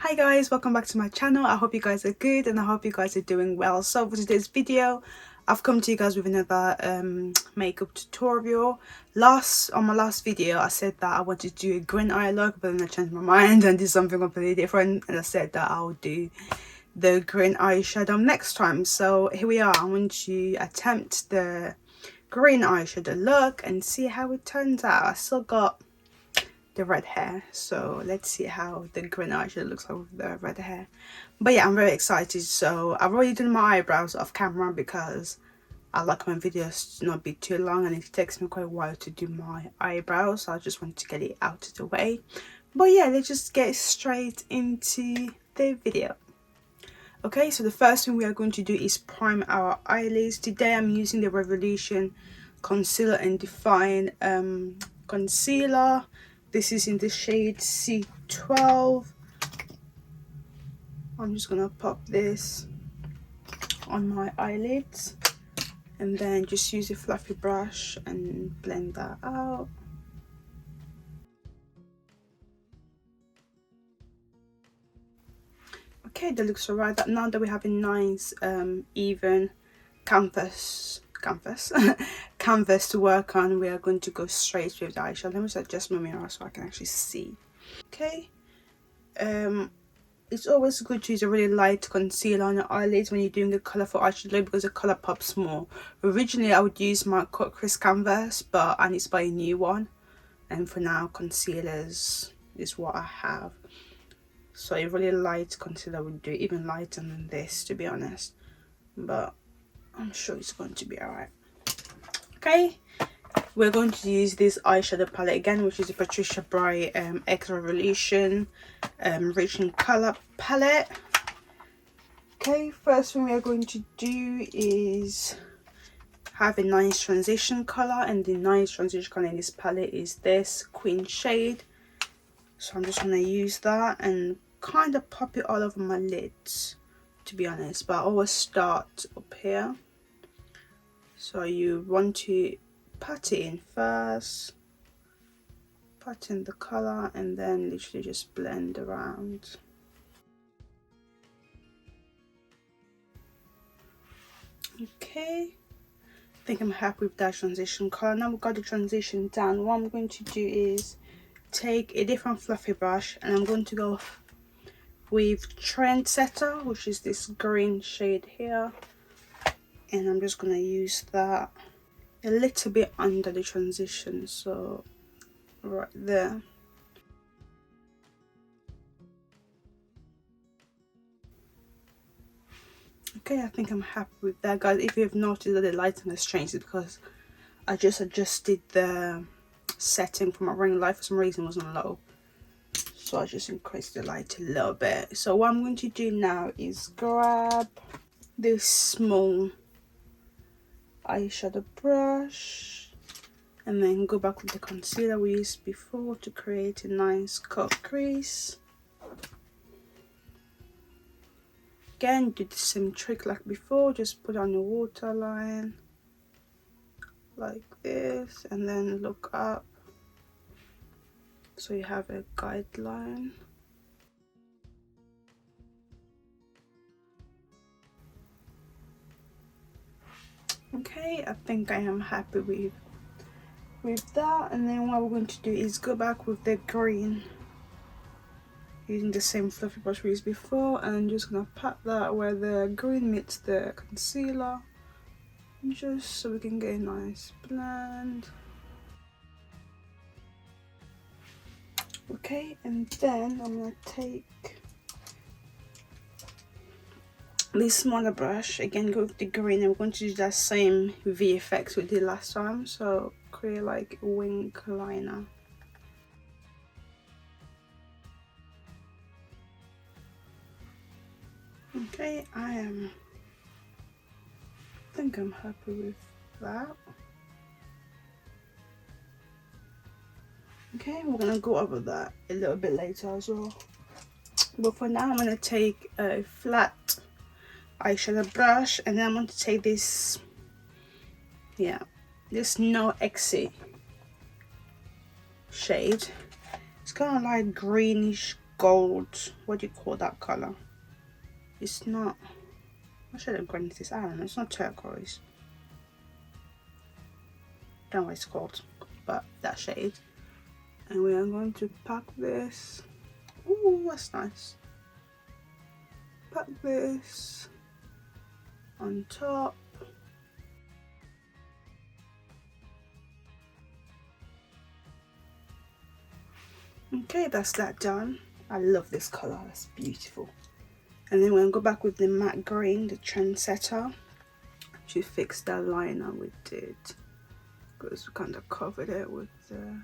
Hi guys, welcome back to my channel. I hope you guys are good and I hope you guys are doing well. So for today's video, I've come to you guys with another makeup tutorial. On my last video, I said that I wanted to do a green eye look, but then I changed my mind and did something completely different, and I said that I'll do the green eyeshadow next time. So here we are. I want to attempt the green eyeshadow look and see how it turns out. I still got the red hair, so let's see how the green eyeshadow looks like with the red hair. But yeah, I'm very excited. So I've already done my eyebrows off camera because I like my videos to not be too long and it takes me quite a while to do my eyebrows, so I just want to get it out of the way. But yeah, let's just get straight into the video. Okay, so the first thing we are going to do is prime our eyelids. Today I'm using the Revolution Concealer and Define concealer. This is in the shade C12. I'm just gonna pop this on my eyelids and then just use a fluffy brush and blend that out. Okay, that looks alright. Now that we have a nice even canvas to work on, we are going to go straight with the eyeshadow. Let me just adjust my mirror so I can actually see. Okay, it's always good to use a really light concealer on your eyelids when you're doing a colourful eyeshadow because the colour pops more. Originally I would use my Cut Crease canvas, but I need to buy a new one, and for now concealers is what I have. So a really light concealer would do, even lighter than this to be honest, but I'm sure it's going to be alright. Okay, we're going to use this eyeshadow palette again, which is the Patricia Bright X Revolution Rich in Colour palette. Okay, first thing we are going to do is have a nice transition colour, and the nice transition colour in this palette is this Queen shade. So I'm just going to use that and kind of pop it all over my lids to be honest, but I always start up here. So you want to pat it in first, pat in the colour, and then literally just blend around. Okay, I think I'm happy with that transition colour. Now we've got the transition down. What I'm going to do is take a different fluffy brush and I'm going to go with Trendsetter, which is this green shade here, and I'm just going to use that a little bit under the transition, so right there. Okay, I think I'm happy with that, guys. If you've noticed that the lighting has changed, it's because I just adjusted the setting for my ring light. For some reason it wasn't low, so I just increased the light a little bit. So what I'm going to do now is grab this small eyeshadow brush and then go back with the concealer we used before to create a nice cut crease. Again, do the same trick like before, just put on your waterline like this and then look up so you have a guideline. Okay, I think I am happy with that, and then what we're going to do is go back with the green using the same fluffy brush we used before, and I'm just gonna pat that where the green meets the concealer, just so we can get a nice blend. Okay, and then I'm gonna take this smaller brush again, go with the green, and we're going to do that same V effect we did last time, so create like a wing liner. Okay, I think I'm happy with that. Okay, we're gonna go over that a little bit later as well, but for now I'm gonna take a flat eyeshadow brush and then I'm going to take this, this No Exit shade. It's kind of like greenish gold, what do you call that color? It's not, what shade of green is this? I don't know, it's not turquoise. Don't know what it's called, but that shade. And we are going to pack this. Ooh, that's nice. Pack this on top. Okay, that's that done. I love this color, it's beautiful. And then we're gonna go back with the matte green, the Trendsetter, to fix that liner we did, because we kind of covered it with the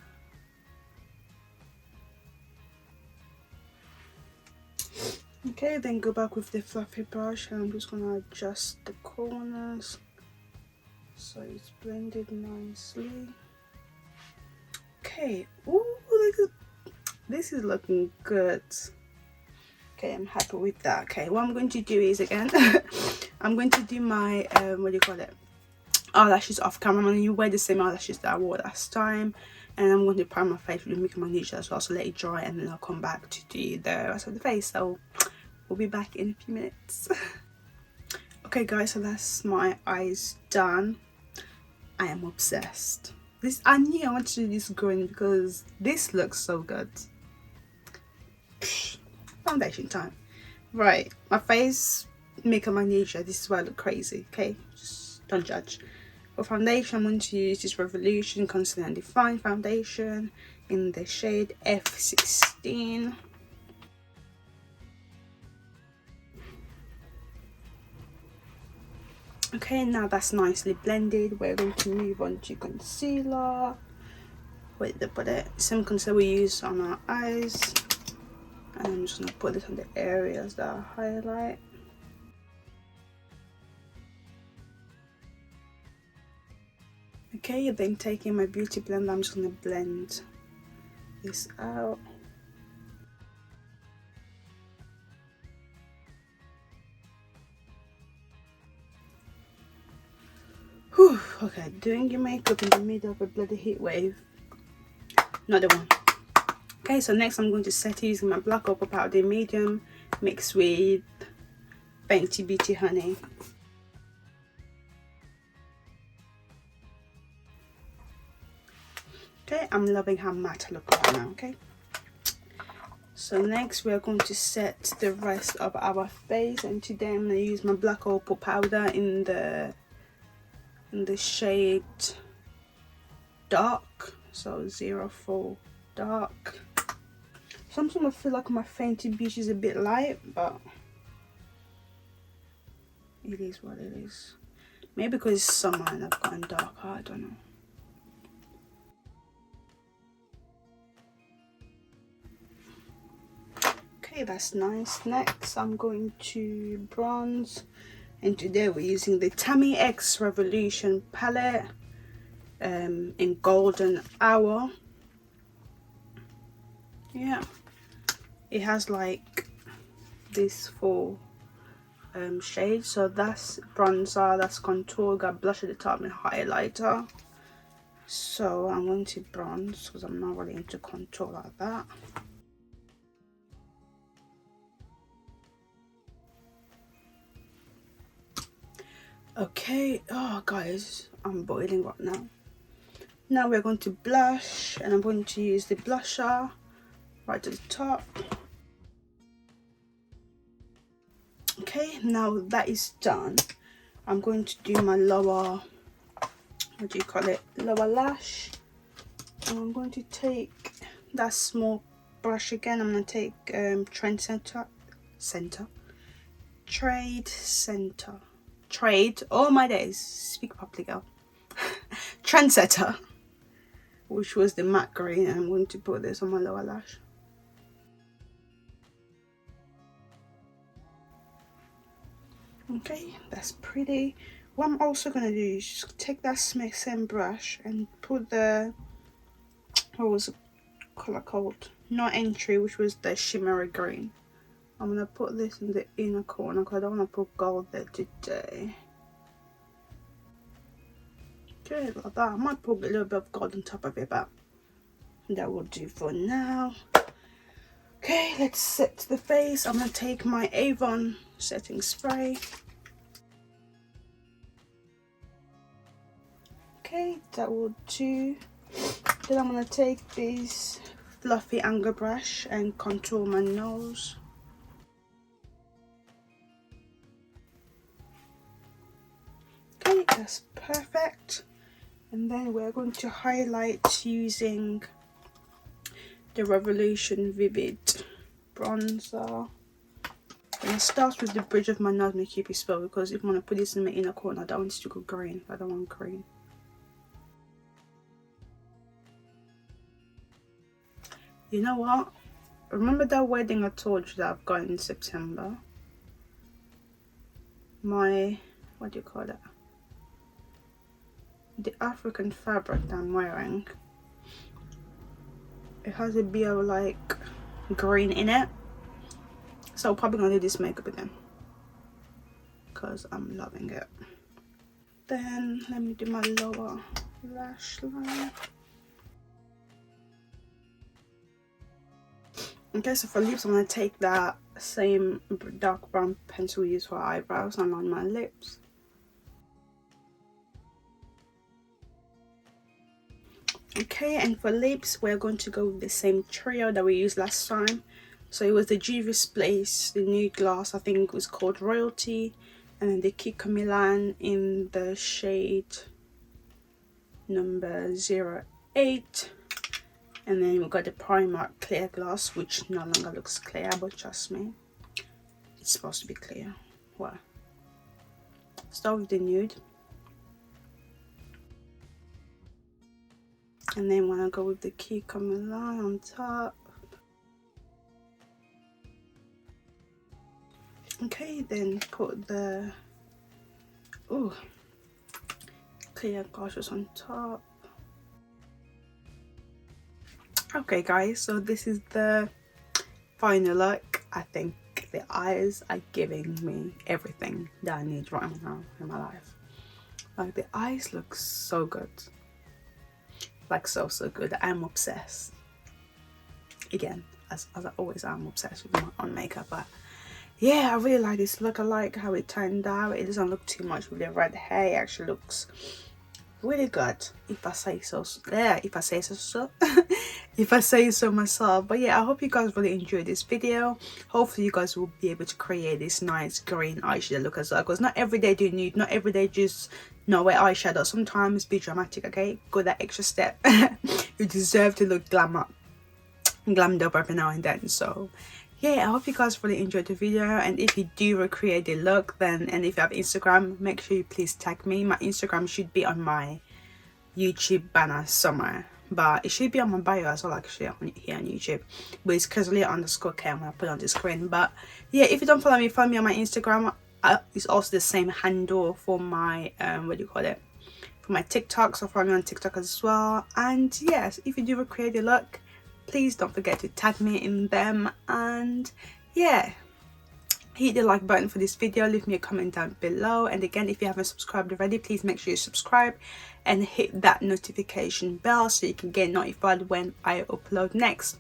okay. Then go back with the fluffy brush, and I'm just gonna adjust the corners so it's blended nicely. Okay, ooh, this is looking good. Okay, I'm happy with that. Okay, what I'm going to do is, again, I'm going to do my what do you call it, eyelashes off camera. I'm going to wear the same eyelashes that I wore last time, and I'm going to prime my face with Making My Niche as well, so let it dry, and then I'll come back to do the rest of the face. So we'll be back in a few minutes. Okay guys, so that's my eyes done. I am obsessed. This, I knew I wanted to do this green because this looks so good. Foundation time. Right, my face, Making My Niche, this is why I look crazy, okay? Just don't judge. For foundation, I'm going to use this Revolution Concealer and Define foundation in the shade F16. Okay, now that's nicely blended, we're going to move on to concealer. Wait, they put it, same concealer we use on our eyes. And I'm just going to put this on the areas that I highlight. Okay, then taking my beauty blender, I'm just going to blend this out. Whew, okay, doing your makeup in the middle of a bloody heat wave. Not the one. Okay, so next I'm going to set it using my black opal powder medium mixed with Fenty Beauty Honey. Okay, I'm loving how matte I look right now, okay? So next we are going to set the rest of our face, and today I'm going to use my black opal powder in the shade Dark, so 04 Dark. Sometimes I feel like my Fenty Beauty is a bit light, but it is what it is. Maybe because it's summer and I've gotten darker, I don't know. Okay, that's nice. Next I'm going to bronze, and today we're using the Tammy X Revolution palette in Golden Hour. Yeah, it has like these four shades. So that's bronzer, that's contour, got blush at the top and highlighter. So I'm going to bronze because I'm not really into contour like that. Okay, oh guys, I'm boiling right now. Now we're going to blush, and I'm going to use the blusher right at the top. Okay, now that is done, I'm going to do my lower, what do you call it, lower lash. And I'm going to take that small brush again. I'm going to take Trade, all my days, speak properly girl. Trendsetter, which was the matte green, and I'm going to put this on my lower lash. Okay, that's pretty. What I'm also going to do is just take that same brush and put the, what was the colour called? Not Entry, which was the shimmery green. I'm going to put this in the inner corner because I don't want to put gold there today. Okay, like that. I might put a little bit of gold on top of it, but that will do for now. Okay, let's set the face. I'm gonna take my Avon setting spray. Okay, that will do. Then I'm gonna take this fluffy angle brush and contour my nose. Okay, that's perfect. And then we're going to highlight using the Revolution Vivid bronzer. And I start with the bridge of my nose and keep it small, because if I want to put this in my inner corner, I don't want it to go green. I don't want green. You know what? Remember that wedding I told you that I've got in September? My, what do you call that? The African fabric that I'm wearing. It has a bit of like green in it. So I'm probably gonna do this makeup again, because I'm loving it. Then let me do my lower lash line. Okay, so for lips I'm gonna take that same dark brown pencil we use for eyebrows and on my lips. Okay, and for lips we're going to go with the same trio that we used last time. So it was the Juvia's Place, the nude gloss, I think it was called Royalty, and then the Kiko Milan in the shade number 08. And then we got the Primark clear gloss, which no longer looks clear, but trust me, it's supposed to be clear. Well, start with the nude. And then when I go with the Kiko Milan on top. Okay, then put the clear glosses on top. Okay guys, so this is the final look. I think the eyes are giving me everything that I need right now in my life. Like, the eyes look so good. Like so good. I'm obsessed. Again, as I always am obsessed with my own makeup, but yeah, I really like this look. I like how it turned out. It doesn't look too much with the red hair. It actually looks really good, if I say so. Yeah, if I say so. If I say so myself. But yeah, I hope you guys really enjoyed this video. Hopefully you guys will be able to create this nice green eyeshadow look as well, because not every day do you need, not every day just wear eyeshadow. Sometimes be dramatic, okay? Go that extra step. You deserve to look glammed up every now and then. So yeah, I hope you guys really enjoyed the video, and if you do recreate the look, then, and if you have Instagram, make sure you please tag me. My Instagram should be on my YouTube banner somewhere, but it should be on my bio as well, actually, here on YouTube, but it's Kesley_K. I'm gonna put it on the screen. But yeah, if you don't follow me on my Instagram. It's also the same handle for my what do you call it, for my TikTok, so follow me on TikTok as well. And yes, if you do recreate the look, please don't forget to tag me in them. And yeah, hit the like button for this video, leave me a comment down below, and again, if you haven't subscribed already, please make sure you subscribe and hit that notification bell so you can get notified when I upload next.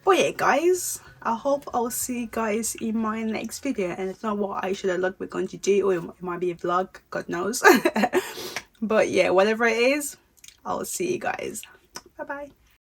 But yeah guys, I hope I'll see you guys in my next video, and it's not what eyeshadow look we're going to do, or it might be a vlog, god knows. But yeah, whatever it is, I'll see you guys. Bye bye.